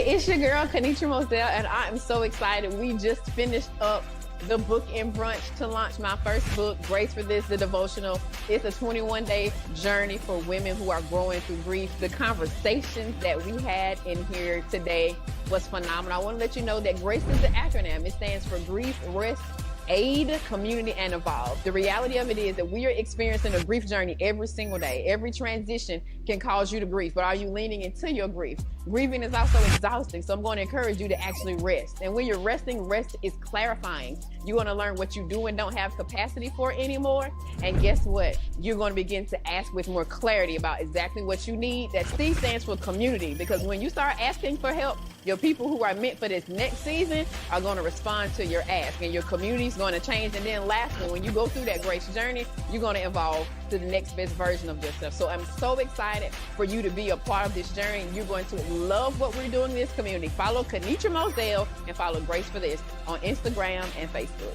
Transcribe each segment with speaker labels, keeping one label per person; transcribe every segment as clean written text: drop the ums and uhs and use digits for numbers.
Speaker 1: It's your girl, Kanitra Moselle, and I am so excited. We just finished up the book and brunch to launch my first book, Grace for This, the devotional. It's a 21-day journey for women who are growing through grief. The conversations that we had in here today was phenomenal. I want to let you know that GRACE is the acronym. It stands for Grief, Rest, Aid, Community, and Evolve. The reality of it is that we are experiencing a grief journey every single day. Every transition can cause you to grief, but are you leaning into your grief? Grieving is also exhausting, so I'm going to encourage you to actually rest. And when you're resting, rest is clarifying. You're going to learn what you do and don't have capacity for anymore. And guess what? You're going to begin to ask with more clarity about exactly what you need. That C stands for community, because when you start asking for help, your people who are meant for this next season are going to respond to your ask, and your community is going to change. And then lastly, when you go through that grace journey, you're going to evolve to the next best version of yourself. So I'm so excited for you to be a part of this journey. You're going to love what we're doing in this community. Follow Kanitra Moselle and follow Grace for This on Instagram and Facebook.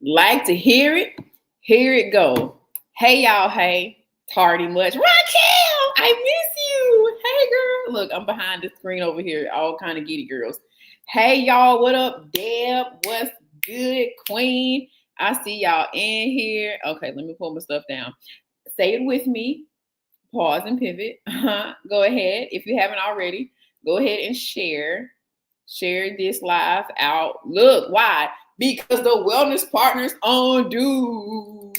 Speaker 1: Like to hear it? Here it go. Hey, y'all. Hey, tardy much. Raquel, I miss you. Hey, girl. Look, I'm behind the screen over here. All kind of giddy girls. Hey, y'all. What up, Deb? What's good, Queen? I see y'all in here. Okay, let me pull my stuff down. Say it with me. Pause and pivot. Go ahead. If you haven't already, go ahead and share. Share this live out. Look, why? Because the wellness partners on duty.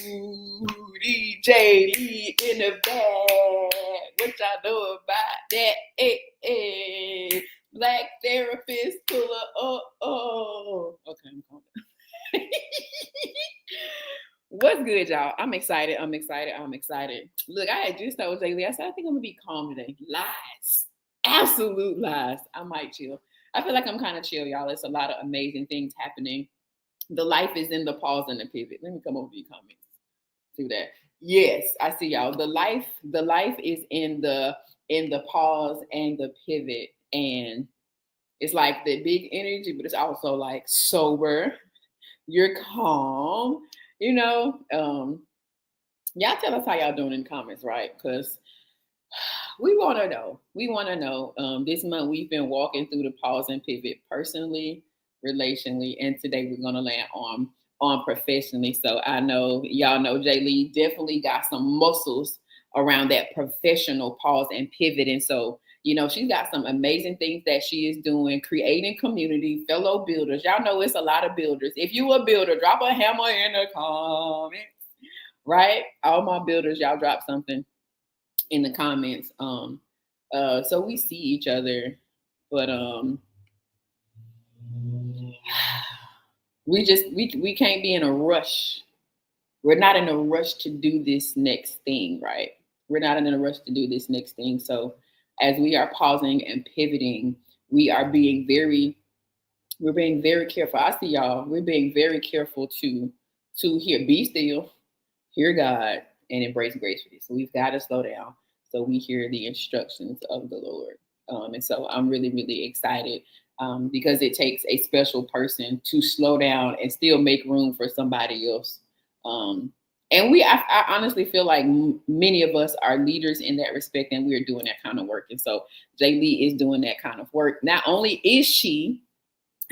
Speaker 1: J Lee in the bag. What y'all know about that? Hey. Black therapist pull up. Okay, I'm calm. What's good, y'all? I'm excited. Look, I had just told J Lee, I said, I think I'm gonna be calm today. Lies. Absolute lies. I might chill. I feel like I'm kind of chill, y'all. It's a lot of amazing things happening. The life is in the pause and the pivot. Let me come over to your comments. Do that. Yes, I see y'all. The life is in the pause and the pivot. And it's like the big energy, but it's also like sober. You're calm. You know, y'all tell us how y'all doing in the comments, right? Because we want to know. This month we've been walking through the pause and pivot personally, relationally, and today we're going to land on professionally. So I know y'all know J Lee definitely got some muscles around that professional pause and pivot. And so, you know, she's got some amazing things that she is doing, creating community, fellow builders. Y'all know it's a lot of builders. If you a builder, drop a hammer in the comments, right? All my builders, y'all drop something in the comments. So we see each other, but we can't be in a rush. We're not in a rush to do this next thing, right? We're not in a rush to do this next thing. So as we are pausing and pivoting, we're being very careful. I see y'all. We're being very careful to hear, be still, hear God, and embrace grace for this. So we've got to slow down so we hear the instructions of the Lord. And so I'm really, really excited because it takes a special person to slow down and still make room for somebody else. And I honestly feel like many of us are leaders in that respect, and we're doing that kind of work. And so J Lee is doing that kind of work. Not only is she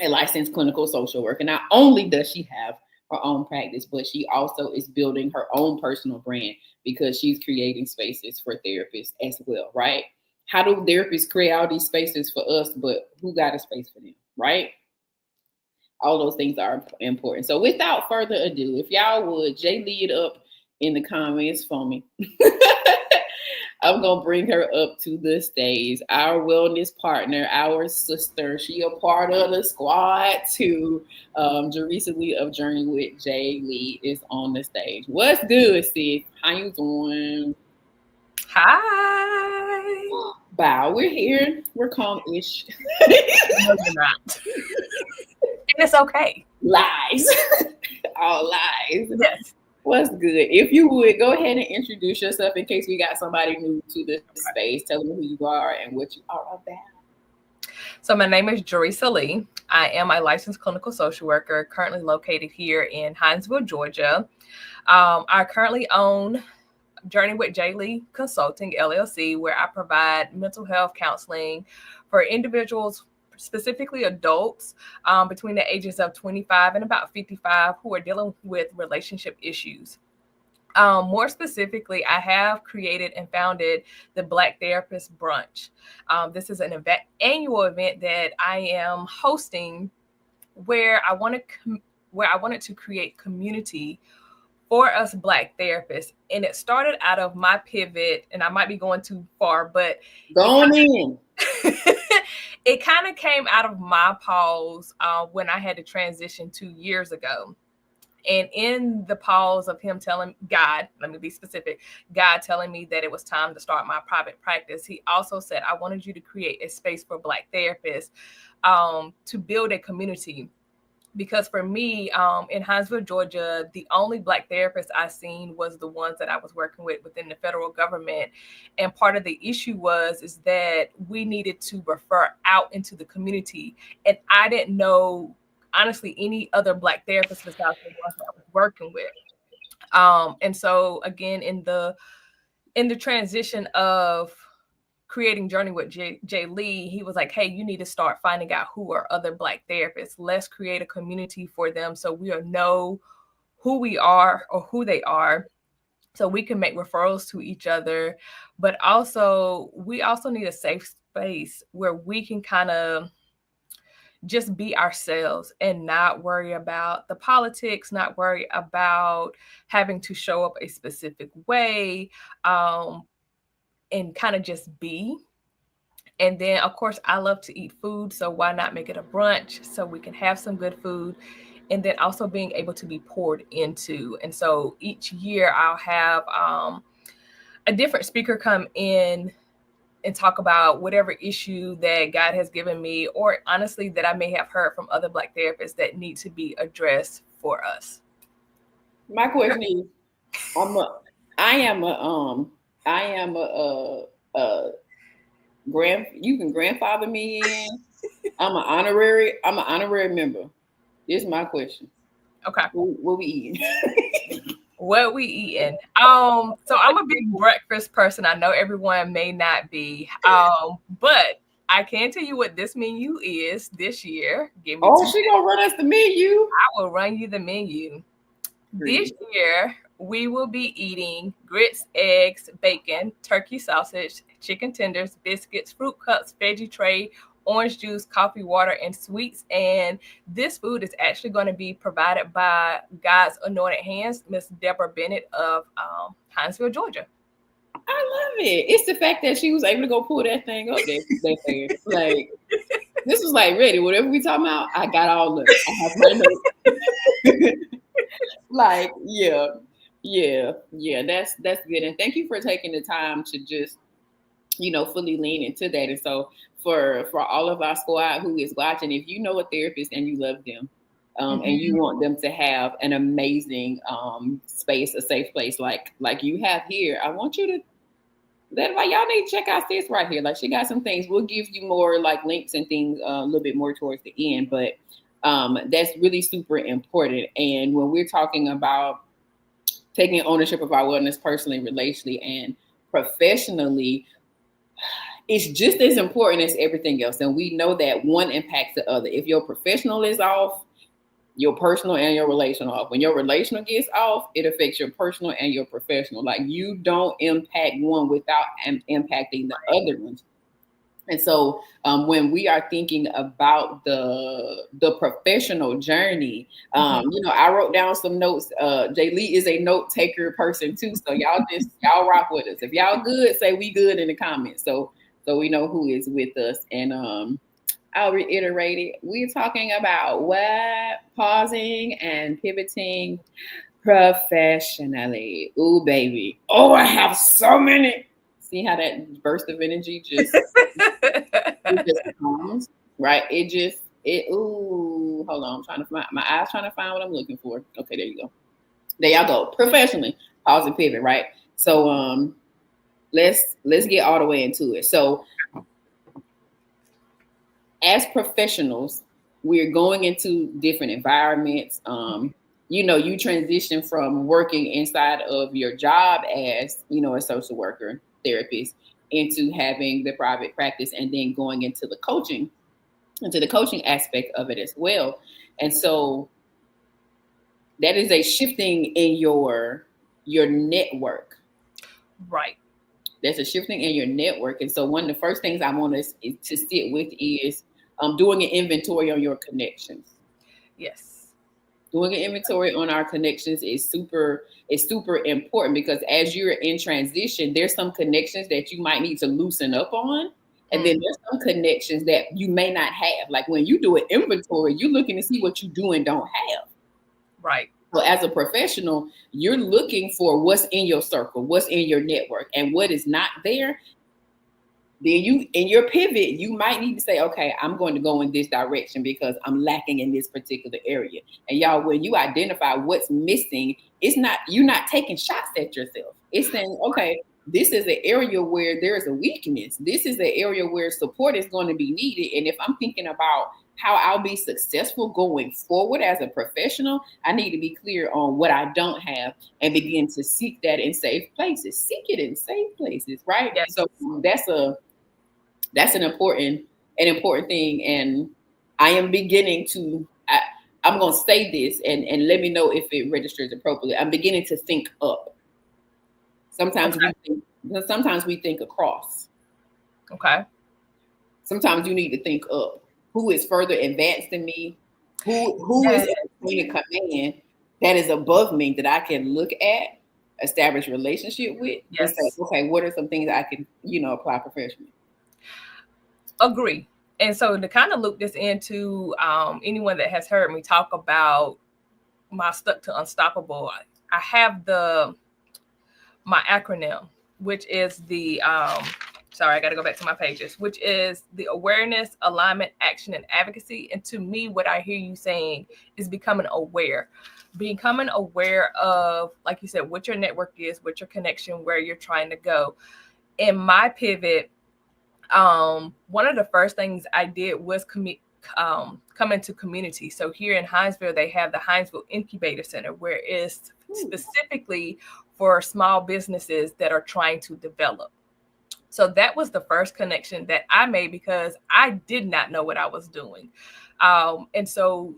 Speaker 1: a licensed clinical social worker, not only does she have her own practice, but she also is building her own personal brand because she's creating spaces for therapists as well, right? How do therapists create all these spaces for us, but who got a space for them, right? All those things are important. So without further ado, if y'all would, J Lead up in the comments for me. I'm going to bring her up to the stage. Our wellness partner, our sister, she a part of the squad too. Jerisa Lee of Journey with J Lee is on the stage. What's good, sis? How you doing?
Speaker 2: Hi.
Speaker 1: Bow, we're here. We're calm-ish.
Speaker 2: No, you're not. And it's okay.
Speaker 1: Lies. All lies.
Speaker 2: Yes.
Speaker 1: What's good? If you would, go ahead and introduce yourself in case we got somebody new to the space. Tell them who you are and what you are about.
Speaker 2: So my name is Jerisa Lee. I am a licensed clinical social worker currently located here in Hinesville, Georgia. I currently own Journey with J. Lee Consulting, LLC, where I provide mental health counseling for individuals, specifically adults, between the ages of 25 and about 55 who are dealing with relationship issues. More specifically, I have created and founded the Black Therapist Brunch. This is an annual event that I am hosting where I wanted to create community for us Black therapists. And it started out of my pivot, and I might be going too far, but
Speaker 1: Going in.
Speaker 2: it kind of came out of my pause when I had to transition 2 years ago. And in the pause of him telling God, let me be specific, God telling me that it was time to start my private practice, he also said, I wanted you to create a space for Black therapists to build a community. Because for me, in Hinesville, Georgia, the only Black therapists I seen was the ones that I was working with within the federal government. And part of the issue is that we needed to refer out into the community. And I didn't know, honestly, any other Black therapists besides the ones that I was working with. And so again, in the transition of creating Journey with J. Lee, he was like, hey, you need to start finding out who are other Black therapists. Let's create a community for them so we know who we are or who they are, so we can make referrals to each other. But also, we also need a safe space where we can kind of just be ourselves and not worry about the politics, not worry about having to show up a specific way, and kind of just be. And then, of course, I love to eat food, so why not make it a brunch so we can have some good food, and then also being able to be poured into. And so each year I'll have a different speaker come in and talk about whatever issue that God has given me, or honestly that I may have heard from other Black therapists that need to be addressed for us.
Speaker 1: My question is, I am a you can grandfather me in. I'm an honorary member. This is my question.
Speaker 2: Okay.
Speaker 1: What we eating?
Speaker 2: What we eating? So I'm a big breakfast person. I know everyone may not be, but I can tell you what this menu is this year. Give me
Speaker 1: she gonna run us the menu.
Speaker 2: I will run you the menu. This year, we will be eating grits, eggs, bacon, turkey sausage, chicken tenders, biscuits, fruit cups, veggie tray, orange juice, coffee, water, and sweets. And this food is actually going to be provided by God's anointed hands, Miss Deborah Bennett of Hinesville, Georgia.
Speaker 1: I love it. It's the fact that she was able to go pull that thing up there. Like, this was like ready. Whatever we talking about, I got all of it. I have my notes. Like, yeah, that's good. And thank you for taking the time to just, fully lean into that. And so for all of our squad who is watching, if you know a therapist and you love them, and you want them to have an amazing space, a safe place like you have here, I want you to y'all need to check out this right here. Like, she got some things. We'll give you more like links and things a little bit more towards the end, but that's really super important. And when we're talking about taking ownership of our wellness personally, relationally, and professionally, it's just as important as everything else. And we know that one impacts the other. If your professional is off, your personal and your relational off. When your relational gets off, it affects your personal and your professional. Like, you don't impact one without impacting the other ones. And so when we are thinking about the professional journey, I wrote down some notes. J. Lee is a note taker person too. So y'all rock with us. If y'all good, say we good in the comments. So we know who is with us. And I'll reiterate it. We're talking about what? Pausing and pivoting professionally. Ooh, baby. Oh, I have so many. See how that burst of energy just comes, right? Ooh, hold on. I'm trying to find my eyes trying to find what I'm looking for. Okay, there you go. There y'all go. Professionally, pause and pivot, right? So let's get all the way into it. So as professionals, we're going into different environments. You transition from working inside of your job as, a social worker, therapist, into having the private practice, and then going into the coaching aspect of it as well. And so that is a shifting in your network.
Speaker 2: Right.
Speaker 1: There's a shifting in your network. And so one of the first things I want us to sit with is doing an inventory on your connections.
Speaker 2: Yes.
Speaker 1: Doing an inventory on our connections is super important, because as you're in transition, there's some connections that you might need to loosen up on. And then there's some connections that you may not have. Like when you do an inventory, you're looking to see what you do and don't have.
Speaker 2: Right.
Speaker 1: So as a professional, you're looking for what's in your circle, what's in your network, and what is not there. Then you, in your pivot, you might need to say, okay, I'm going to go in this direction because I'm lacking in this particular area. And y'all, when you identify what's missing, you're not taking shots at yourself. It's saying, okay, this is an area where there is a weakness. This is an area where support is going to be needed. And if I'm thinking about how I'll be successful going forward as a professional, I need to be clear on what I don't have and begin to seek that in safe places. Seek it in safe places, right?
Speaker 2: Yes.
Speaker 1: So that's an important thing. And I am beginning to, I'm going to say this and let me know if it registers appropriately. I'm beginning to think up. Sometimes we think across.
Speaker 2: Okay.
Speaker 1: Sometimes you need to think up. Who is further advanced than me? Who is at a point of command that is above me that I can look at, establish a relationship with, and say, okay, what are some things I can, apply professionally?
Speaker 2: Agree. And so to kind of loop this into anyone that has heard me talk about my Stuck to Unstoppable, I have my acronym, which is the sorry, I got to go back to my pages, which is the awareness, alignment, action, and advocacy. And to me, what I hear you saying is becoming aware of, like you said, what your network is, what your connection, where you're trying to go. In my pivot, one of the first things I did was come into community. So here in Hinesville, they have the Hinesville Incubator Center, where it's specifically for small businesses that are trying to develop. So that was the first connection that I made because I did not know what I was doing. And so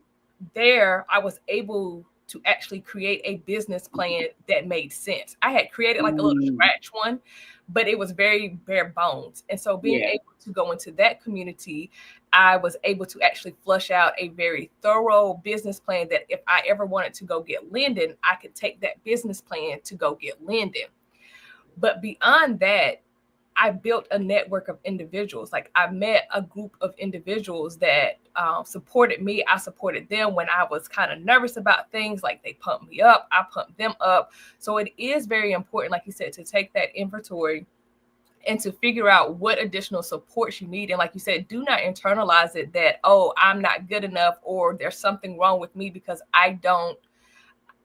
Speaker 2: there I was able to actually create a business plan that made sense. I had created like a little scratch one, but it was very bare bones. And so being able to go into that community, I was able to actually flush out a very thorough business plan that if I ever wanted to go get lending, I could take that business plan to go get lending. But beyond that, I built a network of individuals. Like I met a group of individuals that supported me. I supported them when I was kind of nervous about things. Like they pumped me up, I pumped them up. So it is very important, like you said, to take that inventory and to figure out what additional support you need. And like you said, do not internalize it that, oh, I'm not good enough or there's something wrong with me because I don't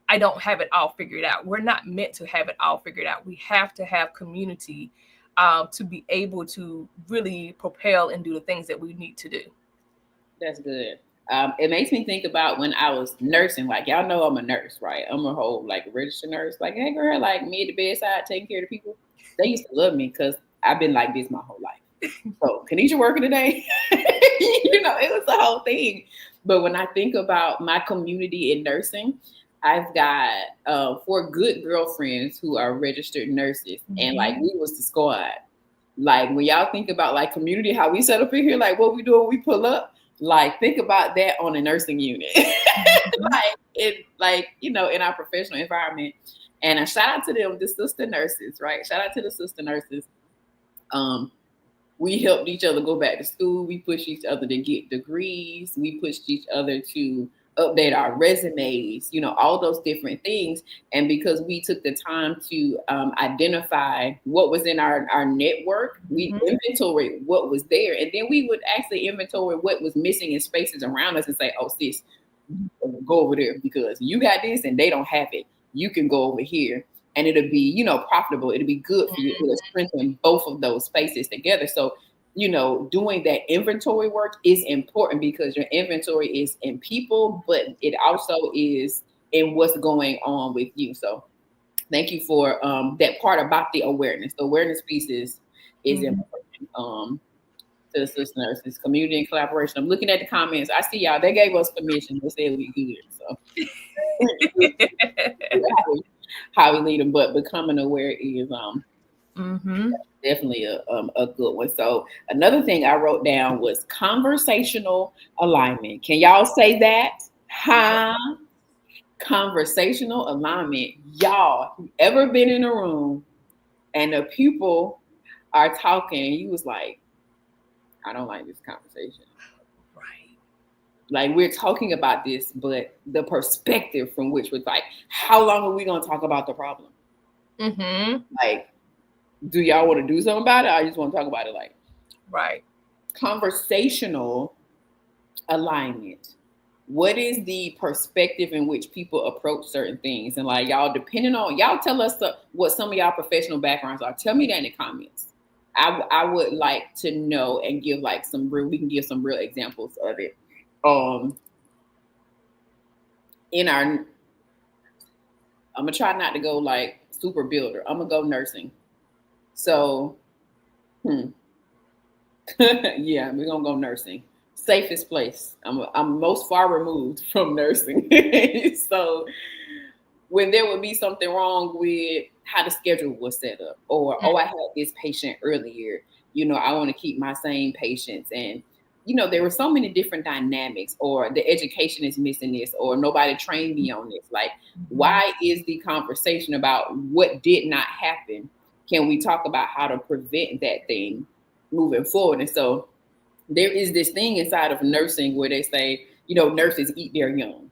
Speaker 2: have it all figured out. We're not meant to have it all figured out. We have to have community to be able to really propel and do the things that we need to do.
Speaker 1: That's good. It makes me think about when I was nursing. Like, y'all know I'm a nurse, right? I'm a whole registered nurse. Like, hey girl, like me at the bedside taking care of the people. They used to love me because I've been like this my whole life. So, Kanisha working today? It was the whole thing. But when I think about my community in nursing, I've got 4 good girlfriends who are registered nurses, and we was the squad. Like when y'all think about community, how we set up in here, what we do when we pull up, think about that on a nursing unit, in our professional environment. And a shout out to them, the sister nurses, right? Shout out to the sister nurses. We helped each other go back to school. We pushed each other to get degrees. We pushed each other to update our resumes, all those different things. And because we took the time to identify what was in our network, we inventoried what was there. And then we would actually inventory what was missing in spaces around us and say, oh, sis, go over there because you got this and they don't have it. You can go over here. And it'll be, profitable. It'll be good for you. It'll strengthen both of those spaces together. So doing that inventory work is important because your inventory is in people, but it also is in what's going on with you. So thank you for that part about the awareness. The awareness piece is important. To the sister nurses, community and collaboration. I'm looking at the comments. I see y'all. They gave us permission. They said we good. So how we lead them, but becoming aware is definitely a good one. So another thing I wrote down was conversational alignment. Can y'all say that? Conversational alignment. Y'all ever been in a room and the people are talking, you was like, I don't like this conversation.
Speaker 2: Right.
Speaker 1: Like we're talking about this, but the perspective from which was like, how long are we going to talk about the problem? Like, do y'all want to do something about it? Or I just want to talk about it. Like,
Speaker 2: right.
Speaker 1: Conversational alignment. What is the perspective in which people approach certain things? And like y'all, depending on y'all, tell us what some of y'all professional backgrounds are. Tell me that in the comments. I would like to know and give like we can give some real examples of it. I'm gonna try not to go like super builder. I'm gonna go nursing. So, yeah, we're gonna go nursing. Safest place. I'm most far removed from nursing. So when there would be something wrong with how the schedule was set up, or I had this patient earlier, I want to keep my same patients, and there were so many different dynamics, or the education is missing this, or nobody trained me on this. Like, why is the conversation about what did not happen? Can we talk about how to prevent that thing moving forward? And so there is this thing inside of nursing where they say, nurses eat their young.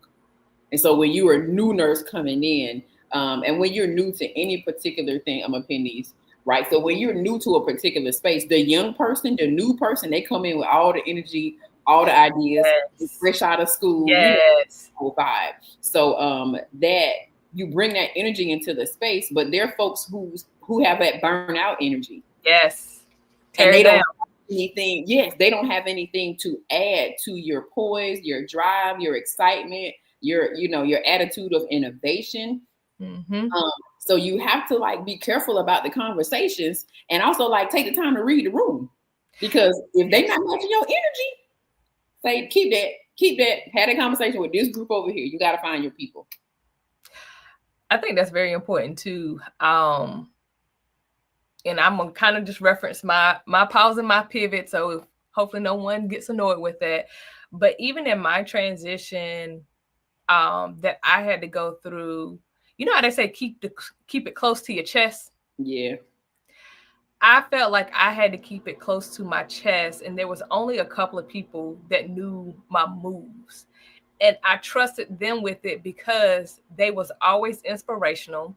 Speaker 1: And so when you're a new nurse coming in, and when you're new to any particular thing, I'm going to pin these, right? So when you're new to a particular space, the young person, the new person, they come in with all the energy, all the ideas, fresh out of school, vibe. So that you bring that energy into the space, but there are folks who have that burnout energy.
Speaker 2: Yes.
Speaker 1: And they don't have anything. Yes, they don't have anything to add to your poise, your drive, your excitement, your attitude of innovation. So you have to like be careful about the conversations, and also like take the time to read the room, because if they're not matching your energy, say keep that, had a conversation with this group over here. You got to find your people.
Speaker 2: I think that's very important too. And I'm gonna kind of just reference my pause and my pivot, so hopefully no one gets annoyed with that. But even in my transition, that I had to go through, how they say keep it close to your chest.
Speaker 1: Yeah.
Speaker 2: I felt like I had to keep it close to my chest, and there was only a couple of people that knew my moves, and I trusted them with it because they was always inspirational.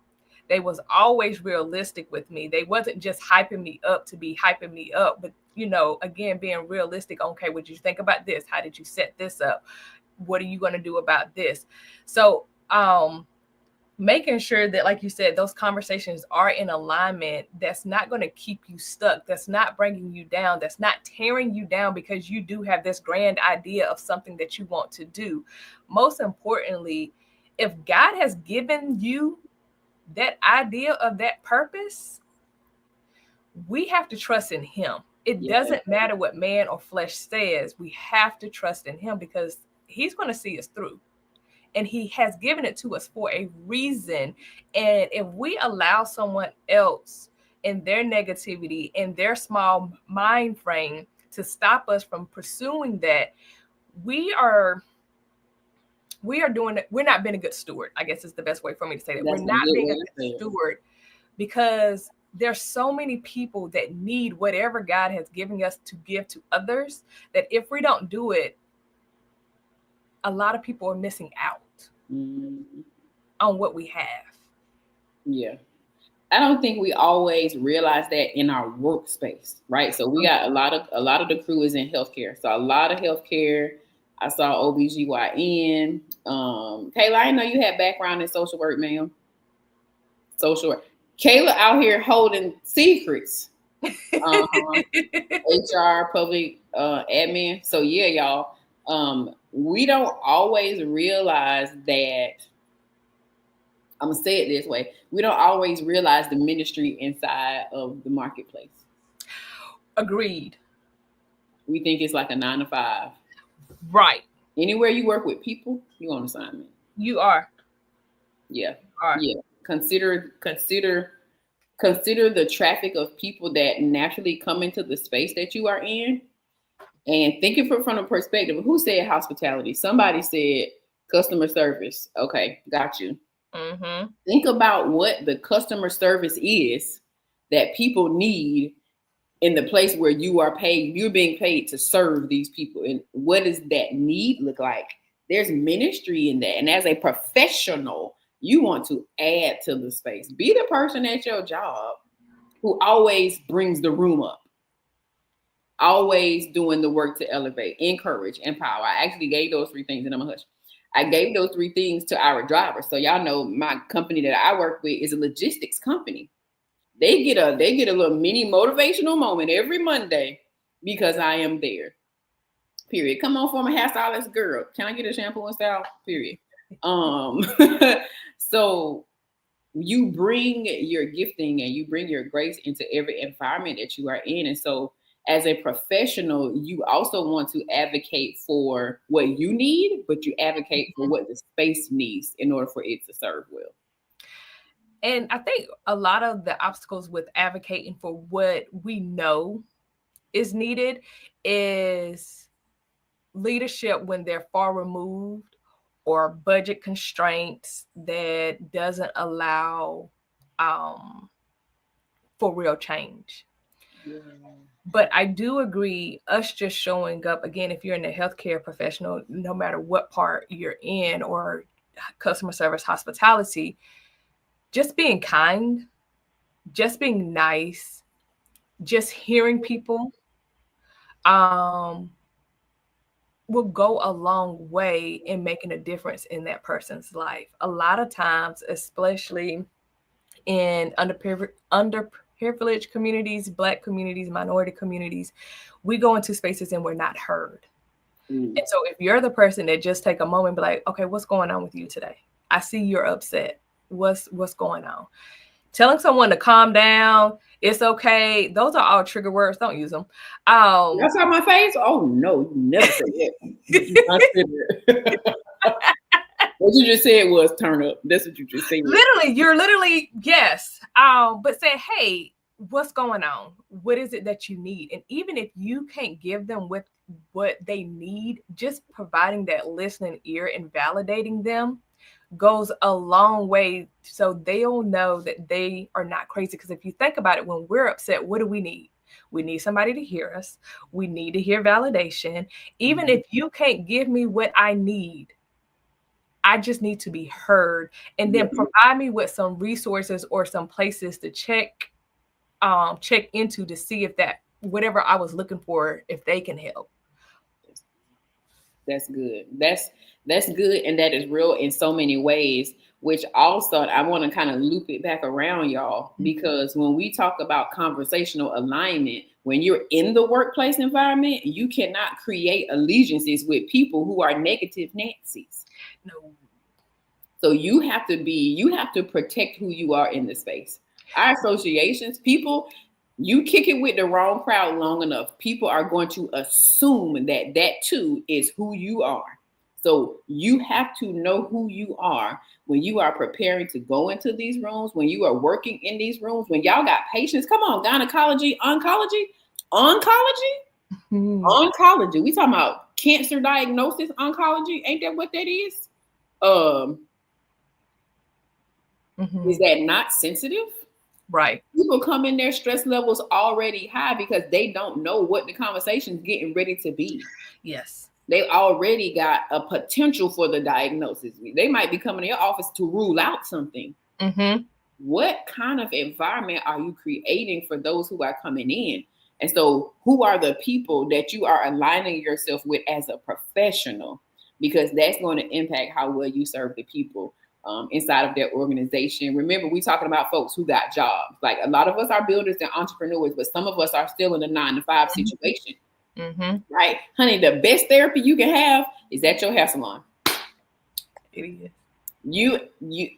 Speaker 2: They was always realistic with me. They wasn't just hyping me up to be hyping me up, but again, being realistic. Okay, what did you think about this? How did you set this up? What are you going to do about this? So making sure that, like you said, those conversations are in alignment. That's not going to keep you stuck. That's not bringing you down. That's not tearing you down because you do have this grand idea of something that you want to do. Most importantly, if God has given you that idea of that purpose, we have to trust in him. It doesn't matter what man or flesh says. We have to trust in him because he's going to see us through. And he has given it to us for a reason. And if we allow someone else in their negativity, in their small mind frame to stop us from pursuing that, we are doing it. We're not being a good steward, I guess is the best way for me to say that. We're not being a good steward because there's so many people that need whatever God has given us to give to others, that if we don't do it, a lot of people are missing out on what we have.
Speaker 1: Yeah. I don't think we always realize that in our workspace, right? So we got a lot of the crew is in healthcare. So a lot of healthcare. I saw OBGYN. Kayla, I know you had background in social work, ma'am. Social work. Kayla out here holding secrets. HR, public admin. So yeah, y'all. We don't always realize that. I'm gonna say it this way: we don't always realize the ministry inside of the marketplace.
Speaker 2: Agreed.
Speaker 1: We think it's like a 9 to 5.
Speaker 2: Right.
Speaker 1: Anywhere you work with people, you're on assignment.
Speaker 2: You are.
Speaker 1: Yeah.
Speaker 2: You are.
Speaker 1: Yeah. Consider the traffic of people that naturally come into the space that you are in, and think of it from the perspective of who said hospitality. Somebody said customer service. Okay, got you.
Speaker 2: Mm-hmm.
Speaker 1: Think about what the customer service is that people need in the place where you are paid. You're being paid to serve these people, and what does that need look like? There's ministry in that, and as a professional, you want to add to the space. Be the person at your job who always brings the room up, always doing the work to elevate, encourage, empower. I actually gave those 3 things, and I'm a hush. I gave those 3 things to our drivers. So y'all know my company that I work with is a logistics company. They get a little mini motivational moment every Monday because I am there. Period. Come on, former hairstylist girl. Can I get a shampoo and style? Period. So you bring your gifting and you bring your grace into every environment that you are in. And so as a professional, you also want to advocate for what you need, but you advocate for what the space needs in order for it to serve well.
Speaker 2: And I think a lot of the obstacles with advocating for what we know is needed is leadership when they're far removed, or budget constraints that doesn't allow for real change. Yeah. But I do agree, us just showing up, again, if you're in the healthcare professional, no matter what part you're in, or customer service, hospitality, just being kind, just being nice, just hearing people will go a long way in making a difference in that person's life. A lot of times, especially in underprivileged communities, Black communities, minority communities, we go into spaces and we're not heard. And so if you're the person that just take a moment and be like, okay, what's going on with you today? I see you're upset. What's going on? Telling someone to calm down, it's okay. Those are all trigger words. Don't use them.
Speaker 1: That's on my face? Oh, no, you never say that. What you just said was turn up. That's what you just said.
Speaker 2: Literally, yes. But say, hey, what's going on? What is it that you need? And even if you can't give them with what they need, just providing that listening ear and validating them goes a long way, so they'll know that they are not crazy. Because if you think about it, when we're upset, what do we need? We need somebody to hear us. We need to hear validation. Even if you can't give me what I need, I just need to be heard, and then provide me with some resources or some places to check into to see if that whatever I was looking for, if they can help.
Speaker 1: That's good. That's good, and that is real in so many ways. Which also, I want to kind of loop it back around, y'all, because when we talk about conversational alignment, when you're in the workplace environment, you cannot create allegiances with people who are negative Nancy's.
Speaker 2: No.
Speaker 1: So you have to protect who you are in the space. Our associations, people, you kick it with the wrong crowd long enough, people are going to assume that too is who you are. So you have to know who you are when you are preparing to go into these rooms, when you are working in these rooms, when y'all got patients. Come on, gynecology, oncology. We talking about cancer diagnosis oncology. Ain't that what that is? Is that not sensitive?
Speaker 2: Right.
Speaker 1: People come in their stress levels already high because they don't know what the conversation's getting ready to be.
Speaker 2: Yes.
Speaker 1: They already got a potential for the diagnosis. They might be coming to your office to rule out something. What kind of environment are you creating for those who are coming in? And so who are the people that you are aligning yourself with as a professional? Because that's going to impact how well you serve the people inside of their organization. Remember, we talking about folks who got jobs. Like a lot of us are builders and entrepreneurs, but some of us are still in a 9-to-5 situation. Right, honey, the best therapy you can have is at your hair salon.
Speaker 2: It is.
Speaker 1: You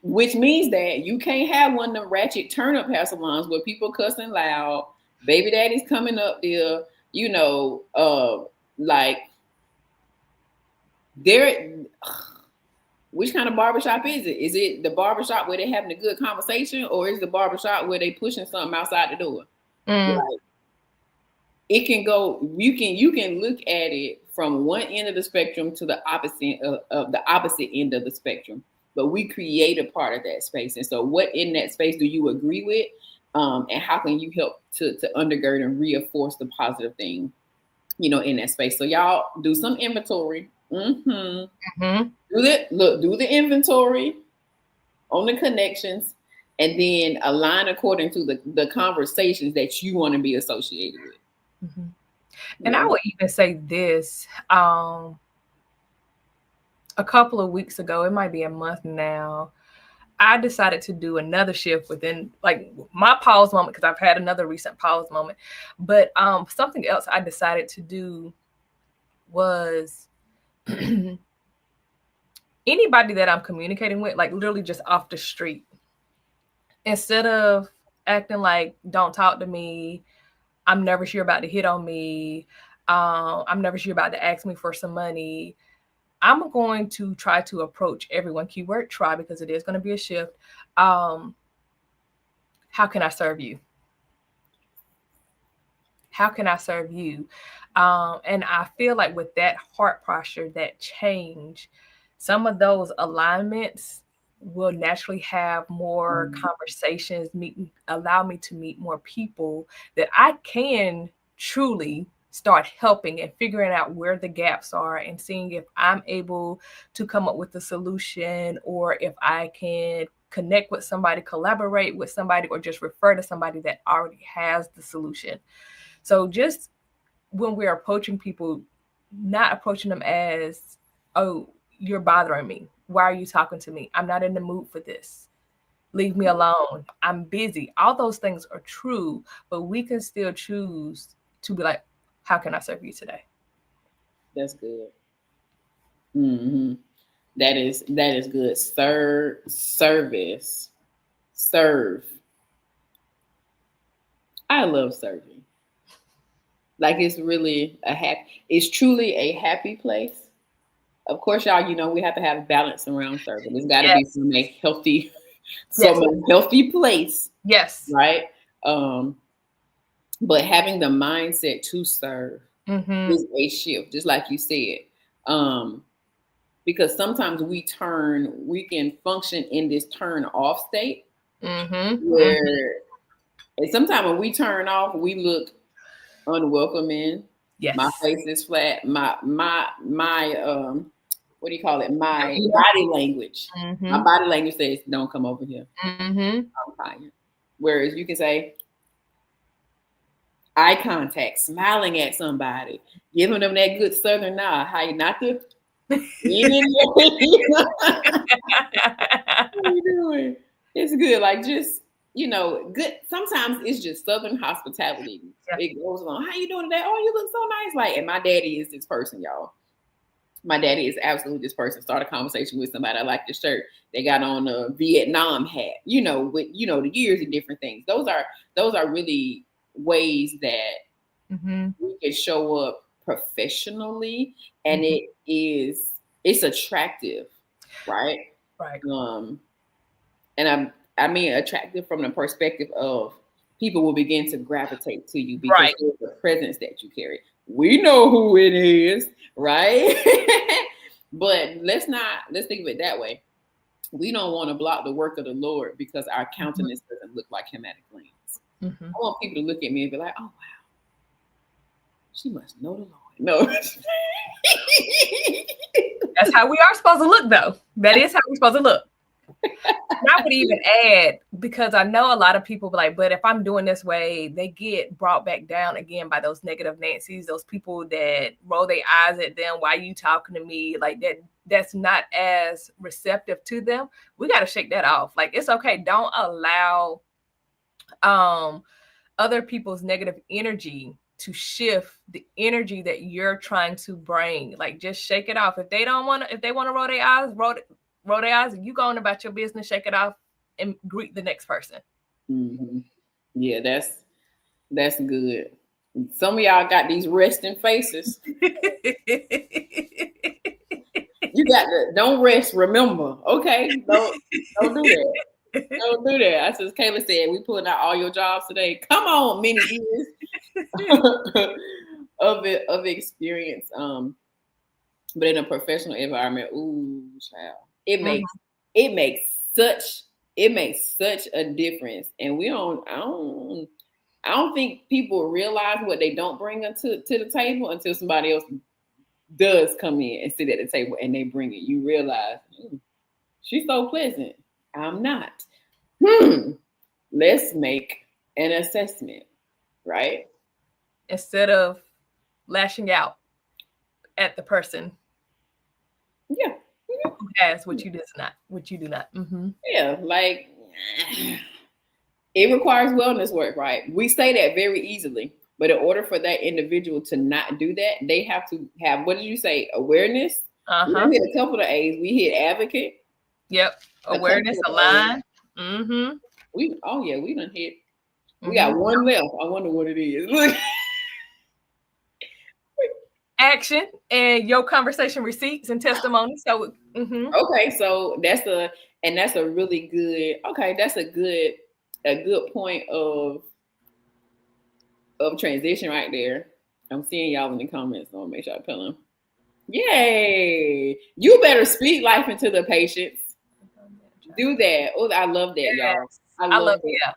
Speaker 1: which means that you can't have one of them ratchet turn up hair salons where people cussing loud, baby daddy's coming up there, like there. Which kind of barbershop is it? Is it the barbershop where they having a good conversation, or is the barbershop where they pushing something outside the door? Like, it can go. You can look at it from one end of the spectrum to the opposite of the opposite end of the spectrum. But we create a part of that space, and so what in that space do you agree with, and how can you help to undergird and reinforce the positive thing, in that space? So y'all do some inventory. Do the inventory on the connections, and then align according to the conversations that you want to be associated with.
Speaker 2: And I would even say this, a couple of weeks ago, it might be a month now, I decided to do another shift within like my pause moment, because I've had another recent pause moment. But something else I decided to do was anybody that I'm communicating with, like literally just off the street, instead of acting like don't talk to me, I'm never sure about to hit on me, I'm never sure about to ask me for some money, I'm going to try to approach everyone, keyword try, because it is going to be a shift. How can I serve you? How can I serve you? And I feel like with that heart posture, that change, some of those alignments will naturally have more conversations, allow me to meet more people that I can truly start helping and figuring out where the gaps are and seeing if I'm able to come up with a solution, or if I can connect with somebody, collaborate with somebody, or just refer to somebody that already has the solution. So just when we're approaching people, not approaching them as, oh, you're bothering me. Why are you talking to me? I'm not in the mood for this. Leave me alone. I'm busy. All those things are true, but we can still choose to be like, how can I serve you today?
Speaker 1: That's good. That is good. Service. Serve. I love serving. Like it's really it's truly a happy place. Of course, y'all, we have to have a balance around serving. It's got to be from a healthy, healthy place.
Speaker 2: Yes.
Speaker 1: Right. But having the mindset to serve is a shift, just like you said. Because sometimes we can function in this turn off state where and sometimes when we turn off, we look unwelcoming. Yes. My face is flat. My what do you call it? My body language. My body language says, don't come over here. I'm tired. Whereas you can say, eye contact, smiling at somebody, giving them that good Southern nod. How you not to? What are you doing? It's good. Like just, good. Sometimes it's just Southern hospitality. Yeah. It goes along. How you doing today? Oh, you look so nice. Like, and my daddy is this person, y'all. My daddy is absolutely this person. Start a conversation with somebody. I like the shirt. They got on a Vietnam hat, with, the years and different things. Those are really ways that we can show up professionally, and it's attractive, right?
Speaker 2: Right.
Speaker 1: And I mean attractive from the perspective of people will begin to gravitate to you because of the presence that you carry. We know who it is, right? But let's think of it that way. We don't want to block the work of the Lord because our countenance doesn't look like him at a glance. I want people to look at me and be like, oh, wow, she must know the Lord. No.
Speaker 2: That's how we are supposed to look, though. That is how we're supposed to look. I would even add, because I know a lot of people be like, but if I'm doing this way, they get brought back down again by those negative Nancy's, those people that roll their eyes at them. Why you talking to me like that? That's not as receptive to them. We got to shake that off. Like, it's okay. Don't allow other people's negative energy to shift the energy that you're trying to bring. Like, just shake it off. If they want to roll their eyes, roll their eyes, and you go on about your business, shake it off, and greet the next person.
Speaker 1: Mm-hmm. Yeah, that's good. Some of y'all got these resting faces. You got to don't rest. Remember, okay? Don't do that. Don't do that. I said, Kayla said, we pulling out all your jobs today. Come on, many years of experience. But in a professional environment, ooh, child, it makes such a difference. And I don't think people realize what they don't bring to the table until somebody else does come in and sit at the table and they bring it. You realize, she's so pleasant. I'm not. Let's make an assessment, right?
Speaker 2: Instead of lashing out at the person.
Speaker 1: Yeah.
Speaker 2: Who has what you do not. Mm-hmm.
Speaker 1: Yeah, like it requires wellness work, right? We say that very easily, but in order for that individual to not do that, they have to have, what did you say, awareness? We hit a couple of A's. We hit advocate.
Speaker 2: Yep, awareness, align. Mm-hmm.
Speaker 1: We done hit. We got one left. I wonder what it is. Look.
Speaker 2: Action and your conversation receipts and testimonies. So
Speaker 1: okay, so that's a really good. Okay, that's a good point of transition right there. I'm seeing y'all in the comments, so I'll make sure I tell them. Yay! You better speak life into the patients. Do that. Oh, I love that, y'all. I love it.
Speaker 2: Yeah.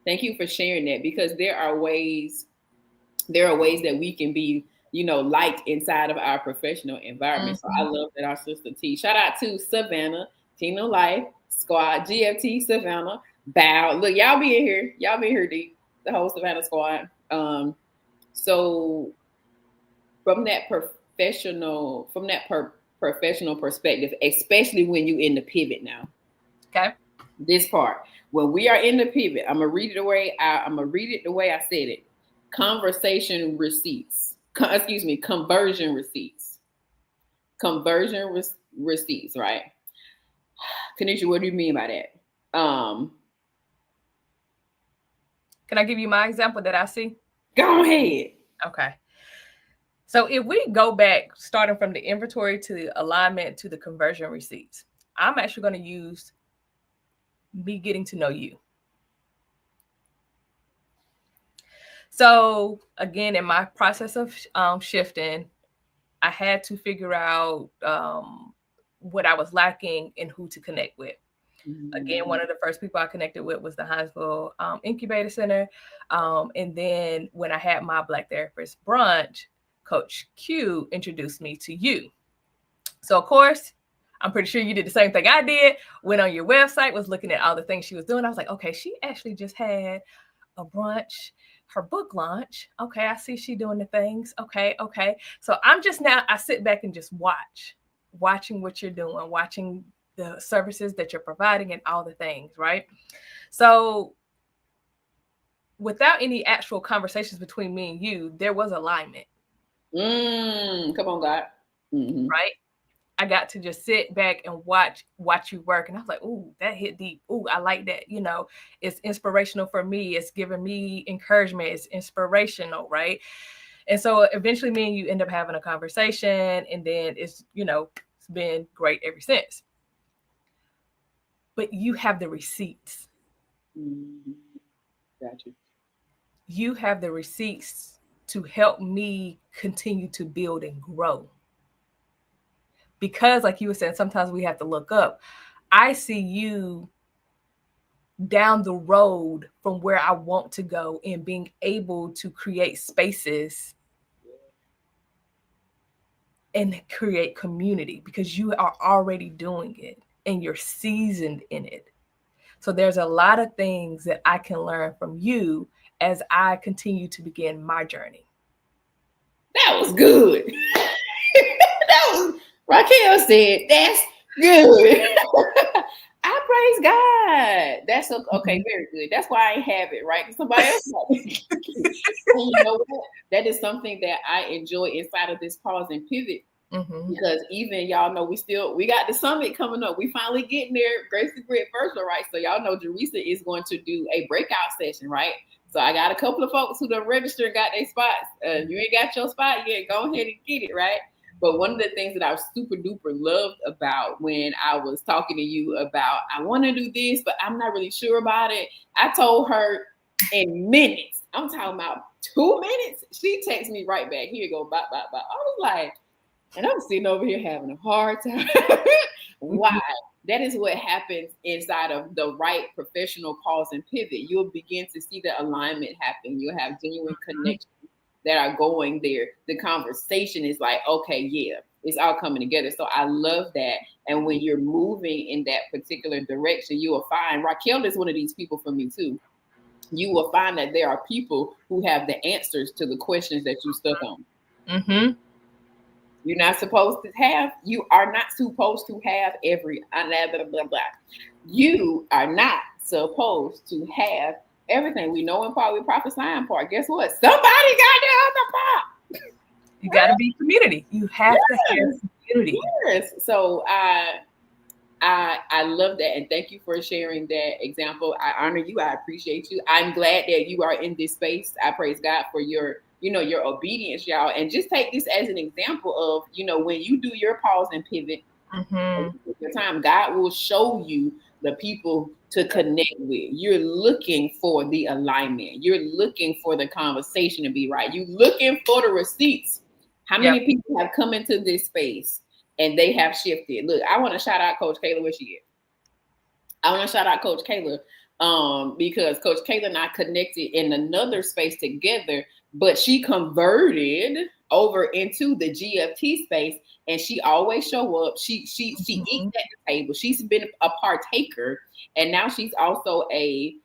Speaker 1: Thank you for sharing that, because there are ways that we can be, light inside of our professional environment. So I love that our sister T. Shout out to Savannah, Tino Life Squad, GFT Savannah, Bow. Look, y'all be in here. The whole Savannah squad. So from that professional perspective, especially when you in the pivot now.
Speaker 2: Okay.
Speaker 1: This part, when we are in the pivot, I'm gonna read it the way I said it. Conversion receipts. Conversion receipts, right? Kanisha, what do you mean by that?
Speaker 2: Can I give you my example that I see?
Speaker 1: Go ahead.
Speaker 2: Okay. So if we go back, starting from the inventory to the alignment to the conversion receipts, I'm actually going to use me getting to know you. So again, in my process of shifting, I had to figure out what I was lacking and who to connect with. Again, one of the first people I connected with was the Hinesville Incubator Center. And then when I had my Black Therapist brunch, Coach Q introduced me to you. So, of course, I'm pretty sure you did the same thing I did. Went on your website, was looking at all the things she was doing. I was like, okay, she actually just had a brunch, her book launch. Okay, I see she doing the things. Okay. So I sit back and just watching what you're doing, watching the services that you're providing and all the things, right? So without any actual conversations between me and you, there was alignment.
Speaker 1: Come on, God.
Speaker 2: Right? I got to just sit back and watch you work. And I was like, ooh, that hit deep. Ooh, I like that. It's inspirational for me. It's giving me encouragement. It's inspirational, right? And so eventually me and you end up having a conversation, and then it's been great ever since. But you have the receipts.
Speaker 1: Gotcha.
Speaker 2: You have the receipts to help me continue to build and grow. Because like you were saying, sometimes we have to look up. I see you down the road from where I want to go and being able to create spaces and create community, because you are already doing it. and you're seasoned in it. So there's a lot of things that I can learn from you as I continue to begin my journey.
Speaker 1: That was good. That was, Raquel said, that's good. I praise God. That's okay, very good. That's why I ain't have it, right? Because somebody else and you know what? That is something that I enjoy inside of this pause and pivot. Because even y'all know we got the summit coming up. We finally getting there. Grace the Grit virtual, right? So y'all know Jerisa is going to do a breakout session, right? So I got a couple of folks who done registered and got their spots. You ain't got your spot yet, go ahead and get it, right? But one of the things that I super duper loved about when I was talking to you about, I want to do this, but I'm not really sure about it. I told her in minutes, I'm talking about 2 minutes. She texted me right back. Here you go, bye, bye, bye. I was like, and I'm sitting over here having a hard time. Why? That is what happens inside of the right professional pause and pivot. You'll begin to see the alignment happen. You'll have genuine connections that are going there. The conversation is like, okay, yeah, it's all coming together. So I love that. And when you're moving in that particular direction, you will find, Raquel is one of these people for me too. You will find that there are people who have the answers to the questions that you stuck on. You're not supposed to have, you are not supposed to have every blah, blah, blah. You are not supposed to have everything. We know in part, we prophesy in part. Guess what? Somebody got the other part.
Speaker 2: You got to be community. You have to have community.
Speaker 1: Yes. So I love that. And thank you for sharing that example. I honor you. I appreciate you. I'm glad that you are in this space. I praise God for your obedience, y'all. And just take this as an example of, when you do your pause and pivot, your time, God will show you the people to connect with. You're looking for the alignment. You're looking for the conversation to be right. You're looking for the receipts. How many people have come into this space and they have shifted? Look, I want to shout out Coach Kayla. Where she is? I want to shout out Coach Kayla because Coach Kayla and I connected in another space together, but she converted over into the GFT space, and she always show up. She eats at the table. She's been a partaker, and now she's also a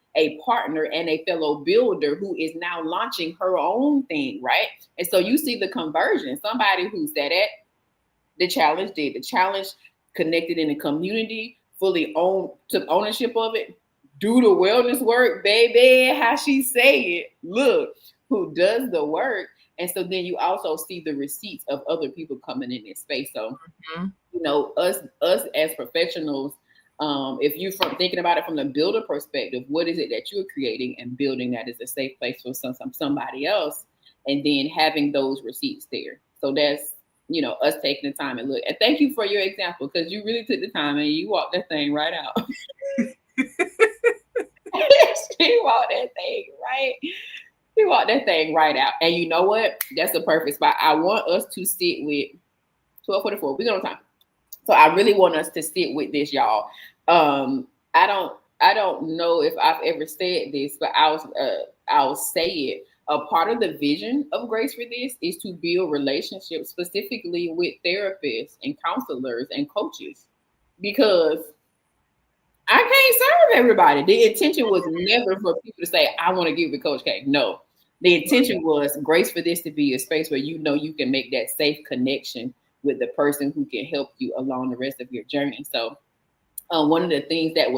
Speaker 1: partner and a fellow builder who is now launching her own thing, right? And so you see the conversion. Somebody who sat at the challenge, did the challenge, connected in the community, fully took ownership of it, do the wellness work, baby, how she say it. Look, who does the work. And so then you also see the receipts of other people coming in this space. So, us as professionals, if you're thinking about it from the builder perspective, what is it that you're creating and building that is a safe place for somebody else, and then having those receipts there. So that's, us taking the time and look. And thank you for your example, because you really took the time and you walked that thing right out. She walked that thing right. She walked that thing right out. And you know what? That's the perfect spot. I want us to sit with 12:44. We're going to time. So I really want us to sit with this, y'all. I don't know if I've ever said this, but I'll say it. A part of the vision of Grace for this is to build relationships specifically with therapists and counselors and coaches, because I can't serve everybody. The intention was never for people to say, I want to give to Coach K. No, the intention was Grace for this to be a space where you can make that safe connection with the person who can help you along the rest of your journey. So one of the things that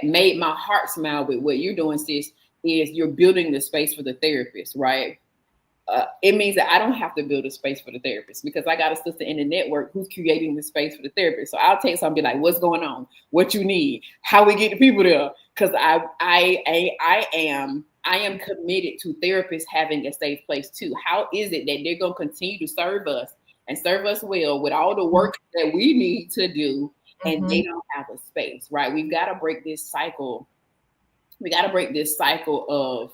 Speaker 1: made my heart smile with what you're doing, sis, is you're building the space for the therapist, right? It means that I don't have to build a space for the therapist, because I got a sister in the network who's creating the space for the therapist. So I'll take something, be like, what's going on? What you need? How we get the people there? Because I am committed to therapists having a safe place too. How is it that they're going to continue to serve us and serve us well with all the work that we need to do, and they don't have a space, right? We've got to break this cycle. We got to break this cycle of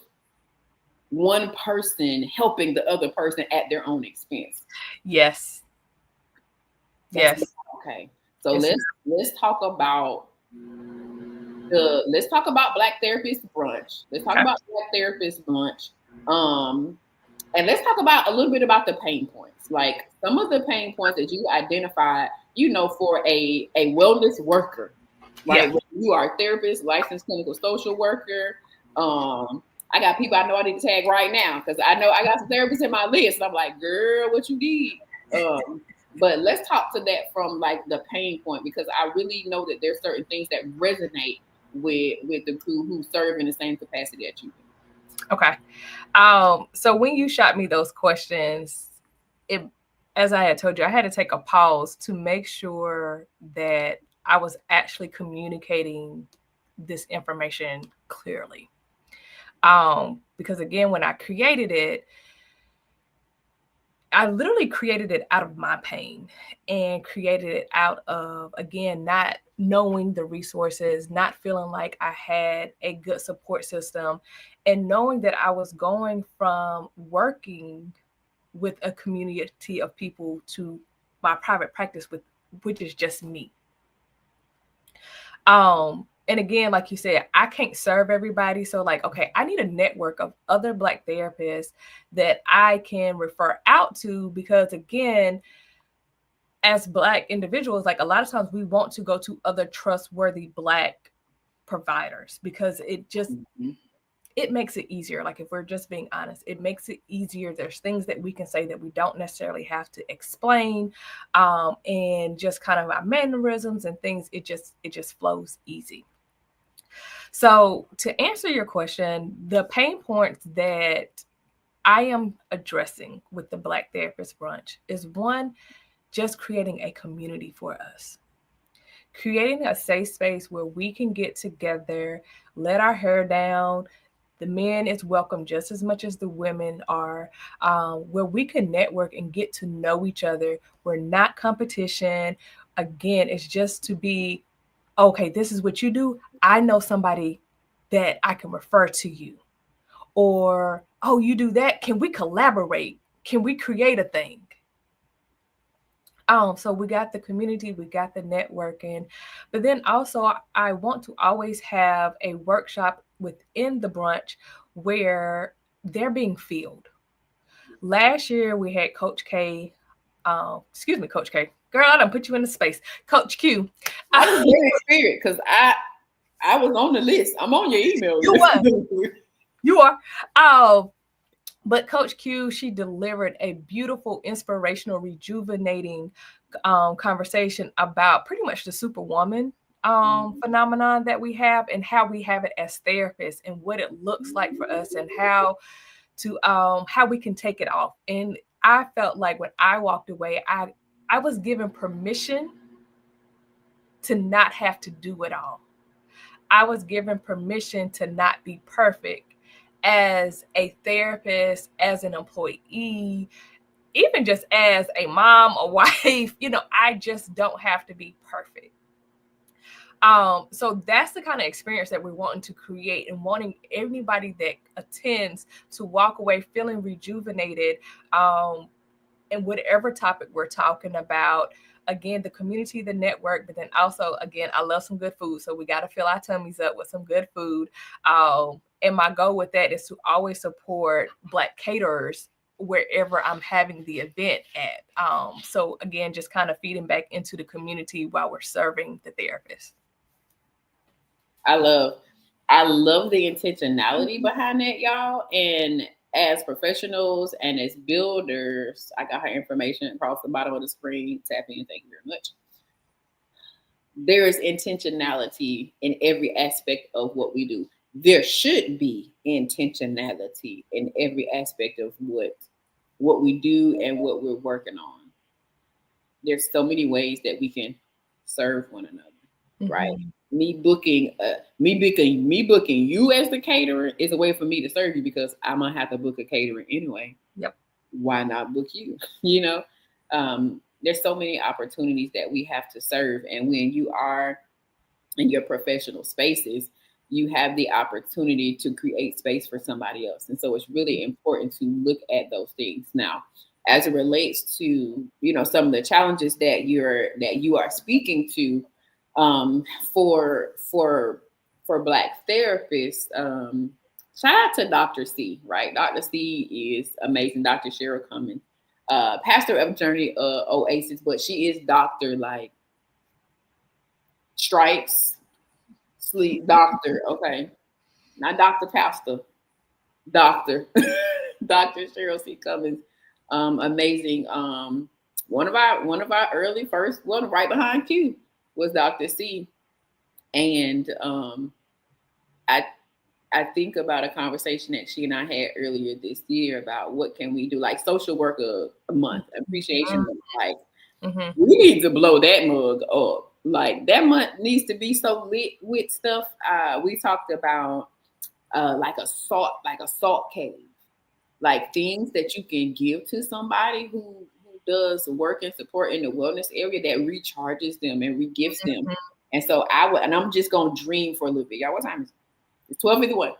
Speaker 1: one person helping the other person at their own expense.
Speaker 2: Yes. Yes.
Speaker 1: Okay. So let's talk about Black Therapist Brunch. Let's talk about Black Therapist Brunch. And let's talk about a little bit about the pain points. Like some of the pain points that you identified for a wellness worker, right?
Speaker 2: Yeah.
Speaker 1: When you are a therapist, licensed clinical social worker. I got people I know I need to tag right now because I know I got some therapists in my list. And I'm like, girl, what you need? But let's talk to that from like the pain point, because I really know that there's certain things that resonate with the crew who serve in the same capacity that you do.
Speaker 2: Okay. So when you shot me those questions, it, as I had told you, I had to take a pause to make sure that I was actually communicating this information clearly. Because again, when I created it, I literally created it out of my pain and created it out of, again, not knowing the resources, not feeling like I had a good support system, and knowing that I was going from working with a community of people to my private practice with, which is just me. And again, like you said, I can't serve everybody. So like, okay, I need a network of other Black therapists that I can refer out to, because again, as Black individuals, like a lot of times we want to go to other trustworthy Black providers because it just, it makes it easier. Like if we're just being honest, it makes it easier. There's things that we can say that we don't necessarily have to explain, and just kind of our mannerisms and things. It just flows easy. So to answer your question, the pain points that I am addressing with the Black Therapist Brunch is one, just creating a community for us. Creating a safe space where we can get together, let our hair down. The men is welcome just as much as the women are, where we can network and get to know each other. We're not competition. Again, it's just to be, okay, this is what you do. I know somebody that I can refer to you. Or, oh, you do that. Can we collaborate? Can we create a thing? So we got the community, we got the networking, but then also I want to always have a workshop within the brunch where they're being filled. Last year we had Coach K, Coach K. Girl, I done put you in the space. Coach Q.
Speaker 1: I was very in spirit because I was on the list. I'm on your email
Speaker 2: You
Speaker 1: list.
Speaker 2: are. You are. But Coach Q, she delivered a beautiful, inspirational, rejuvenating conversation about pretty much the superwoman phenomenon that we have and how we have it as therapists and what it looks like for us and how we can take it off. And I felt like when I walked away, I was given permission to not have to do it all. I was given permission to not be perfect as a therapist, as an employee, even just as a mom, a wife. I just don't have to be perfect. So that's the kind of experience that we're wanting to create and wanting anybody that attends to walk away feeling rejuvenated, in whatever topic we're talking about. Again, the community, the network, but then also, again, I love some good food. So we got to fill our tummies up with some good food. And my goal with that is to always support Black caterers wherever I'm having the event at. So again, just kind of feeding back into the community while we're serving the therapist.
Speaker 1: I love the intentionality behind that, y'all. And as professionals and as builders, I got her information across the bottom of the screen. Tap in. Thank you very much. There is intentionality in every aspect of what we do. There should be intentionality in every aspect of what we do and what we're working on. There's so many ways that we can serve one another, right? Me booking you as the caterer is a way for me to serve you because I'm gonna have to book a caterer anyway.
Speaker 2: Yep.
Speaker 1: Why not book you? There's so many opportunities that we have to serve, and when you are in your professional spaces, you have the opportunity to create space for somebody else, and so it's really important to look at those things. Now, as it relates to some of the challenges that you are speaking to, for Black therapists, shout out to Dr. C, right? Dr. C is amazing. Dr. Cheryl Cummins. pastor of Journey Oasis, but she is Dr. like Stripes, Sleep Doctor. Okay, not Dr. Pastor, Doctor, Dr. Cheryl C. Cummins. Amazing. One of our early first one right behind Q was Dr. C. And I I think about a conversation that she and I had earlier this year about what can we do, like social worker a month, appreciation month. Like we need to blow that mug up. Like that month needs to be so lit with stuff. We talked about like a salt cave, like things that you can give to somebody who does work and support in the wellness area that recharges them and regifts them. And so I'm just gonna dream for a little bit. Y'all, what time is it? It's 12:51.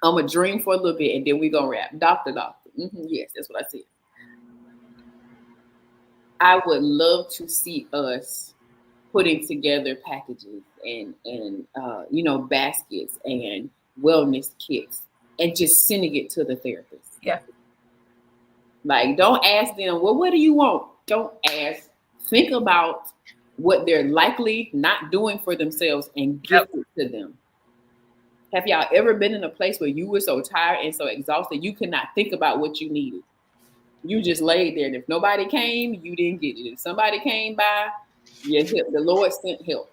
Speaker 1: I'm gonna dream for a little bit and then we gonna wrap. Doctor. Yes, that's what I said. I would love to see us putting together packages and baskets and wellness kits and just sending it to the therapist.
Speaker 2: Yeah.
Speaker 1: Like, don't ask them, well, what do you want? Don't ask. Think about what they're likely not doing for themselves and give it to them. Have y'all ever been in a place where you were so tired and so exhausted you could not think about what you needed? You just laid there, and if nobody came, you didn't get it. If somebody came by, the Lord sent help.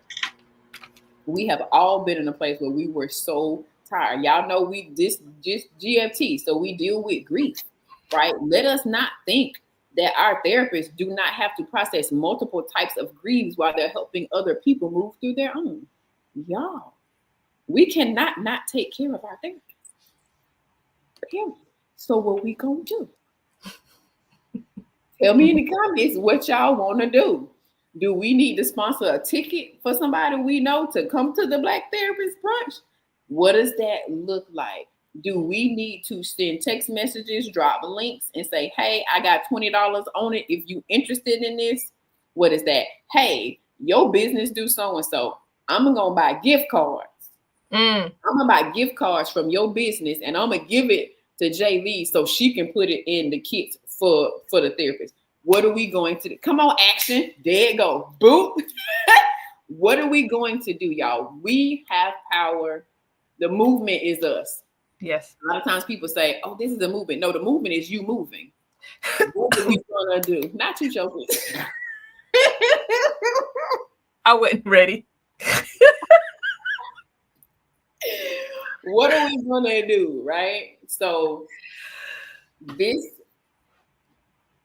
Speaker 1: We have all been in a place where we were so tired. Y'all know we just GFT, so we deal with grief, right? Let us not think that our therapists do not have to process multiple types of griefs while they're helping other people move through their own. Y'all, we cannot not take care of our therapists. Period. So what we gonna do? Tell me in the comments what y'all want to do. Do we need to sponsor a ticket for somebody we know to come to the Black Therapist Brunch? What does that look like? Do we need to send text messages, drop links, and say, hey, I got $20 on it if you interested in this? What is that? Hey, your business do so-and-so. I'm going to buy gift cards. I'm going to buy gift cards from your business, and I'm going to give it to JV so she can put it in the kits for the therapist. What are we going to do? Come on, action. There you go. Boop. What are we going to do, y'all? We have power. The movement is us.
Speaker 2: Yes.
Speaker 1: A lot of times people say, oh, this is a movement. No, the movement is you moving. What are we going to do? Not you, Joker.
Speaker 2: I wasn't ready.
Speaker 1: What are we going to do, right? So it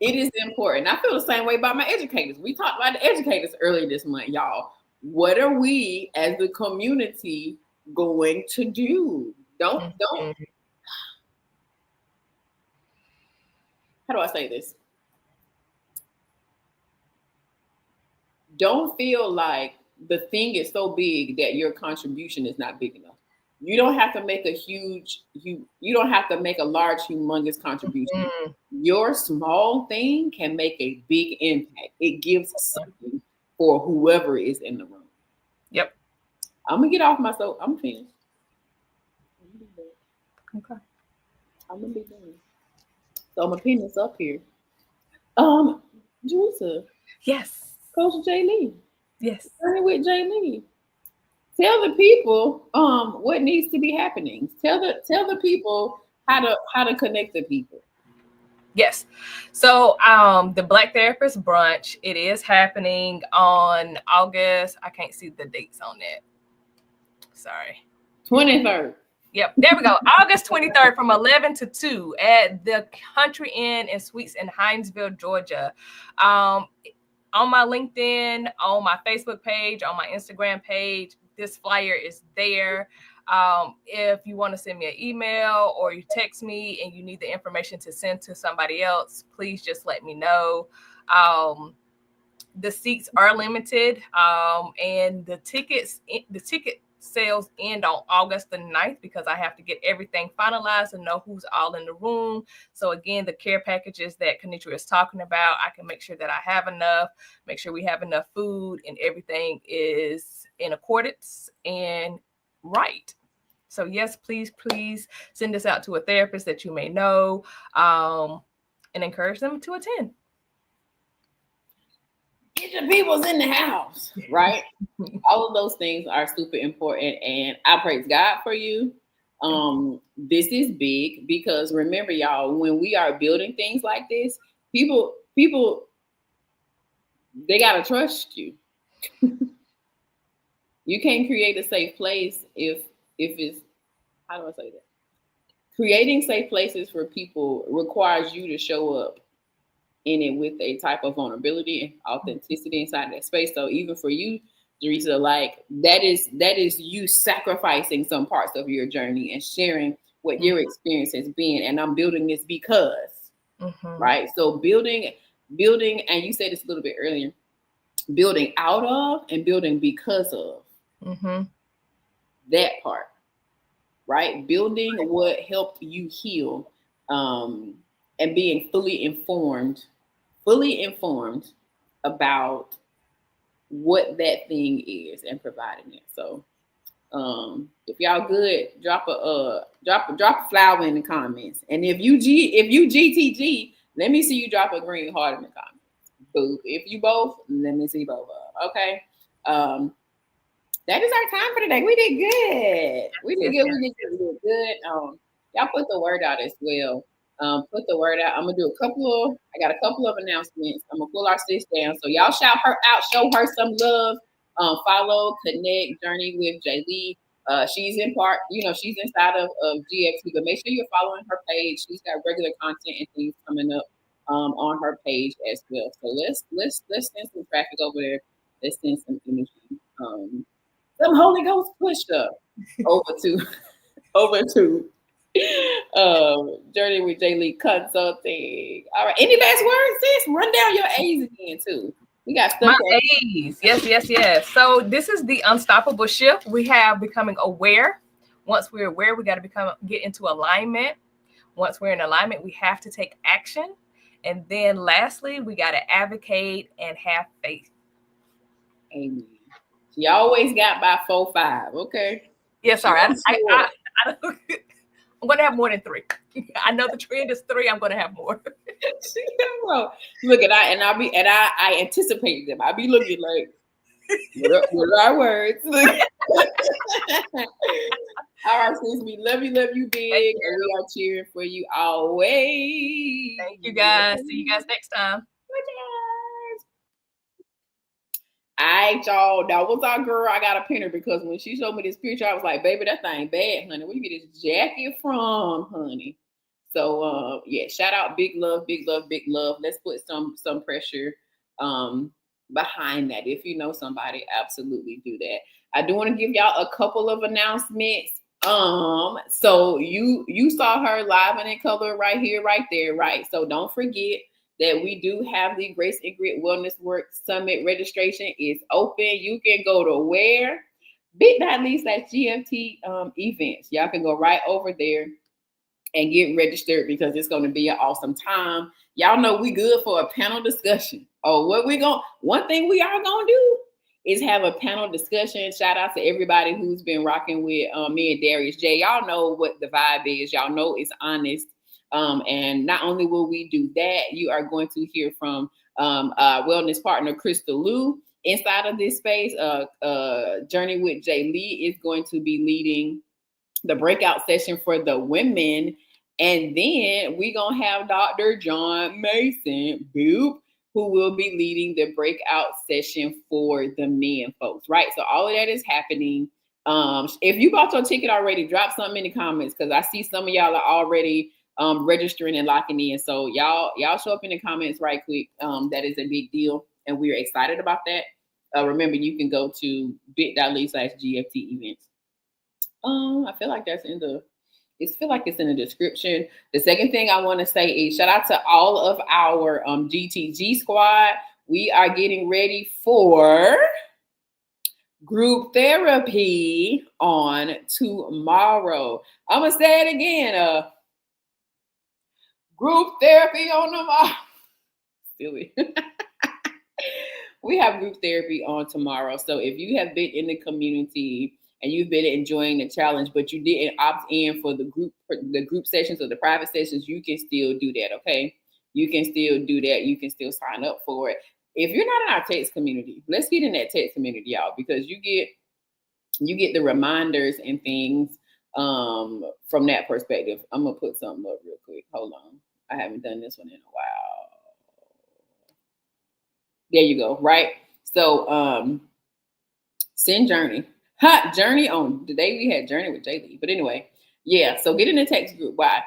Speaker 1: is important. I feel the same way about my educators. We talked about the educators earlier this month, y'all. What are we as the community going to do? Don't. How do I say this? Don't feel like the thing is so big that your contribution is not big enough. You don't have to make you don't have to make a large, humongous contribution. Your small thing can make a big impact. It gives something for whoever is in the room.
Speaker 2: Yep.
Speaker 1: I'm gonna get off my soap. I'm finished.
Speaker 2: Okay.
Speaker 1: I'm gonna be done. So I'm gonna pin this up here. Teresa.
Speaker 2: Yes.
Speaker 1: Coach J. Lee.
Speaker 2: Yes.
Speaker 1: Starting with J. Lee. Tell the people what needs to be happening. Tell the people how to connect the people.
Speaker 2: Yes. So the Black Therapist Brunch, it is happening on August. I can't see the dates on that. Sorry.
Speaker 1: 23rd.
Speaker 2: Yep. There we go. August 23rd from 11 to 2 at the Country Inn and Suites in Hinesville, Georgia. On my LinkedIn, on my Facebook page, on my Instagram page, this flyer is there. If you want to send me an email or you text me and you need the information to send to somebody else, please just let me know. The seats are limited, and the ticket sales end on August the 9th because I have to get everything finalized and know who's all in the room. So again, the care packages that Kenitra is talking about, I can make sure that I have enough, make sure we have enough food and everything is in accordance and right. So yes, please send this out to a therapist that you may know. and encourage them to attend.
Speaker 1: Get the peoples in the house, right? All of those things are super important, and I praise God for you. This is big because remember, y'all, when we are building things like this, people, they gotta trust you. You can't create a safe place if it's, how do I say that? Creating safe places for people requires you to show up in it with a type of vulnerability and authenticity inside that space. So even for you, Teresa, like that is you sacrificing some parts of your journey and sharing what your experience has been. And I'm building this because, right? So building, and you said this a little bit earlier, building out of and building because of that part, right? Building what helped you heal, and being fully informed about what that thing is and providing it. So if y'all good, drop a flower in the comments. And if you GTG, let me see you drop a green heart in the comments. Boop. If you both, let me see both of them. Okay. That is our time for today. We did good. We did good. Y'all put the word out as well. Put the word out. I'm gonna do I got a couple of announcements. I'm gonna pull our sis down. So y'all shout her out, show her some love. Follow, connect, journey with J Lee. She's she's inside of GFT, but make sure you're following her page. She's got regular content and things coming up on her page as well. So let's send some traffic over there. Let's send some energy. Some Holy Ghost push up over to Journey with J Lee Consulting. All right. Any last words, sis? Run down your A's again too. We got stuff.
Speaker 2: My A's. Yes. So this is the unstoppable shift. We have becoming aware. Once we're aware, we got to get into alignment. Once we're in alignment, we have to take action. And then lastly, we got to advocate and have faith.
Speaker 1: Amen. You always got by 4-5, okay?
Speaker 2: Yeah, sorry. I'm going to have more than 3. I know the trend is 3. I'm going to have more.
Speaker 1: Look, I anticipate them. I be looking like, what are our words? All right, sis, we love you big, and we are cheering for you always.
Speaker 2: Thank you, guys. See you guys next time.
Speaker 1: All right, y'all. That was our girl. I got a pin her because when she showed me this picture, I was like, baby, that thing bad, honey. Where you get this jacket from, honey? So yeah, shout out, big love. Let's put some pressure behind that. If you know somebody, absolutely do that. I do want to give y'all a couple of announcements. So you saw her live and in color right here, right there, right? So don't forget that we do have the Grace and Grit Wellness Work Summit. Registration is open. You can go to where? bit.ly/GFT events. Y'all can go right over there and get registered because it's going to be an awesome time. Y'all know we good for a panel discussion. One thing we are going to do is have a panel discussion. Shout out to everybody who's been rocking with me and Darius J. Y'all know what the vibe is. Y'all know it's honest. And not only will we do that, you are going to hear from wellness partner Crystal Lou inside of this space. Journey with J Lee is going to be leading the breakout session for the women. And then we're going to have Dr. John Mason, boop, who will be leading the breakout session for the men folks, right? So all of that is happening. If you bought your ticket already, drop something in the comments because I see some of y'all are already registering and locking in. So y'all show up in the comments right quick. That is a big deal. And we're excited about that. Remember, you can go to bit.ly/GFT events. I feel like it's in the description. The second thing I want to say is shout out to all of our GTG squad. We are getting ready for group therapy on tomorrow. I'm gonna say it again. Group therapy on tomorrow. Silly. We have group therapy on tomorrow. So if you have been in the community and you've been enjoying the challenge, but you didn't opt in for the group sessions or the private sessions, you can still do that, okay? you can still do that. You can still sign up for it. If you're not in our text community, let's get in that text community, y'all, because you get the reminders and things from that perspective. I'm gonna put something up real quick. Hold on. I haven't done this one in a while. There you go. Right. So send Journey. Journey on today we had Journey with Jaylee. But anyway, yeah. So get in the text group. Why?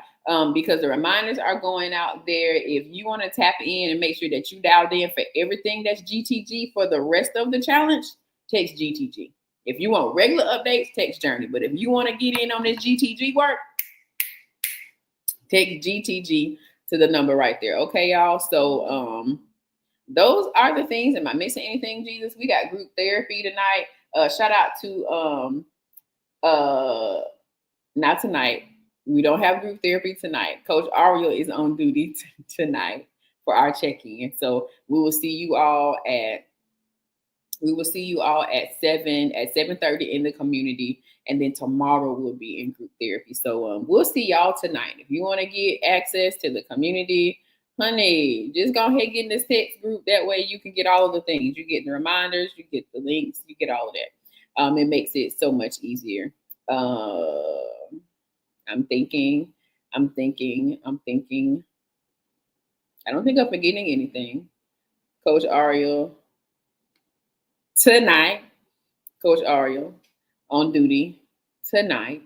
Speaker 1: Because the reminders are going out there. If you want to tap in and make sure that you dialed in for everything that's GTG for the rest of the challenge, text GTG. If you want regular updates, text Journey. But if you want to get in on this GTG work, text GTG to the number right there. Okay, y'all. So those are the things. Am I missing anything, Jesus? We got group therapy tonight. Shout out to not tonight. We don't have group therapy tonight. Coach Ariel is on duty tonight for our check-in. So we will see you all at 7:30 in the community, and then tomorrow we'll be in group therapy. So we'll see y'all tonight. If you want to get access to the community, honey, just go ahead and get in this text group. That way you can get all of the things. You get the reminders, you get the links, you get all of that. It makes it so much easier. I'm thinking. I don't think I'm forgetting anything. Coach Ariel tonight. Coach Ariel on duty tonight.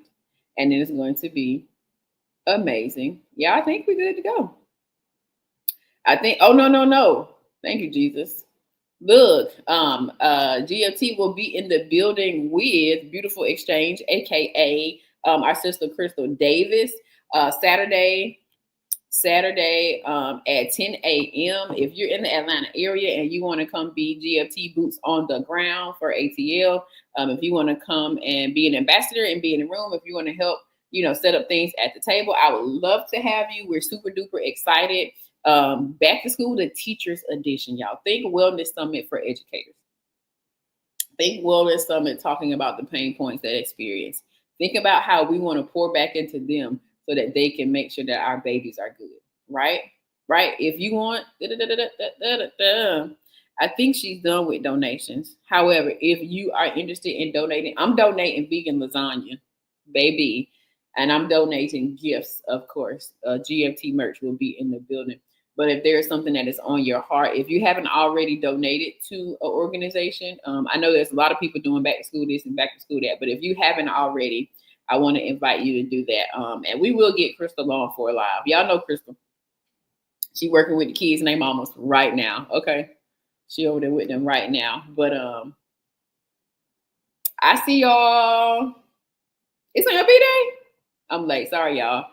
Speaker 1: And then it's going to be amazing. Yeah, I think we're good to go. I think, oh, no. Thank you, Jesus. Look, GFT will be in the building with Beautiful Exchange, aka our sister Crystal Davis, Saturday at 10 a.m. If you're in the Atlanta area and you want to come be GFT boots on the ground for ATL, if you want to come and be an ambassador and be in the room, if you want to help, set up things at the table, I would love to have you. We're super duper excited. Back to school, the teachers edition, y'all. Think Wellness Summit for educators. Think Wellness Summit talking about the pain points they experience. Think about how we want to pour back into them so that they can make sure that our babies are good, right? Right? If you want, I think she's done with donations. However, if you are interested in donating, I'm donating vegan lasagna, baby, and I'm donating gifts, of course. GFT merch will be in the building. But if there is something that is on your heart, if you haven't already donated to an organization, I know there's a lot of people doing back to school this and back to school that, but if you haven't already, I want to invite you to do that. And we will get Crystal on for a live. Y'all know Crystal. She working with the kids and they mamas right now. Okay. She over there with them right now. But I see y'all. It's on your B-Day? I'm late. Sorry, y'all.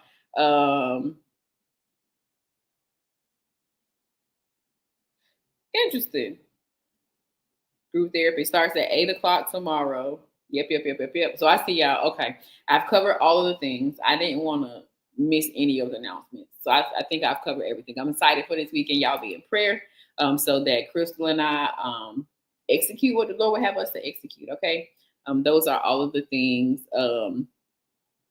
Speaker 1: Interesting. Group therapy starts at 8:00 tomorrow. Yep. So I see y'all. Okay. I've covered all of the things. I didn't want to miss any of the announcements. So I think I've covered everything. I'm excited for this weekend. Y'all be in prayer so that Crystal and I execute what the Lord would have us to execute. Okay. Those are all of the things.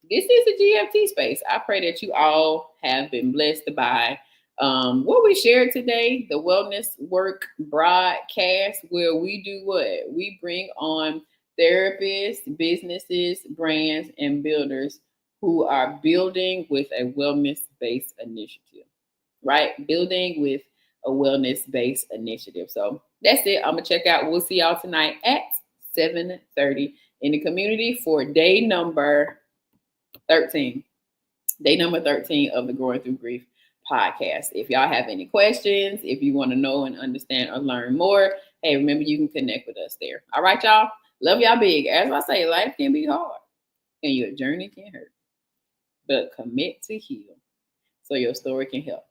Speaker 1: This is a GFT space. I pray that you all have been blessed by what we shared today, the Wellness Work broadcast, where we do what? We bring on therapists, businesses, brands, and builders who are building with a wellness-based initiative, right? Building with a wellness-based initiative. So that's it. I'm going to check out. We'll see y'all tonight at 7:30 in the community for day number 13. Day number 13 of the Growing Through Grief podcast. If y'all have any questions, if you want to know and understand or learn more, hey, remember you can connect with us there. All right, y'all. Love y'all big. As I say, life can be hard and your journey can hurt, but commit to heal so your story can help.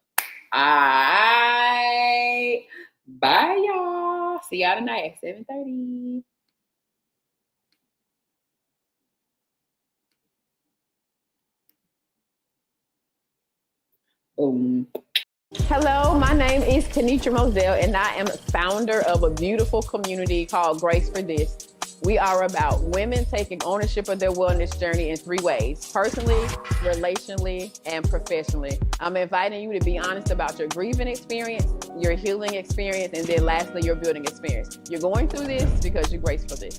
Speaker 1: Bye, y'all. See y'all tonight at 7:30. Boom. Hello, my name is Kenitra Moselle, and I am founder of a beautiful community called Grace for This, We are about women taking ownership of their wellness journey in 3 ways: personally, relationally, and professionally. I'm inviting you to be honest about your grieving experience, your healing experience, and then lastly, your building experience. You're going through this because you're graced for this.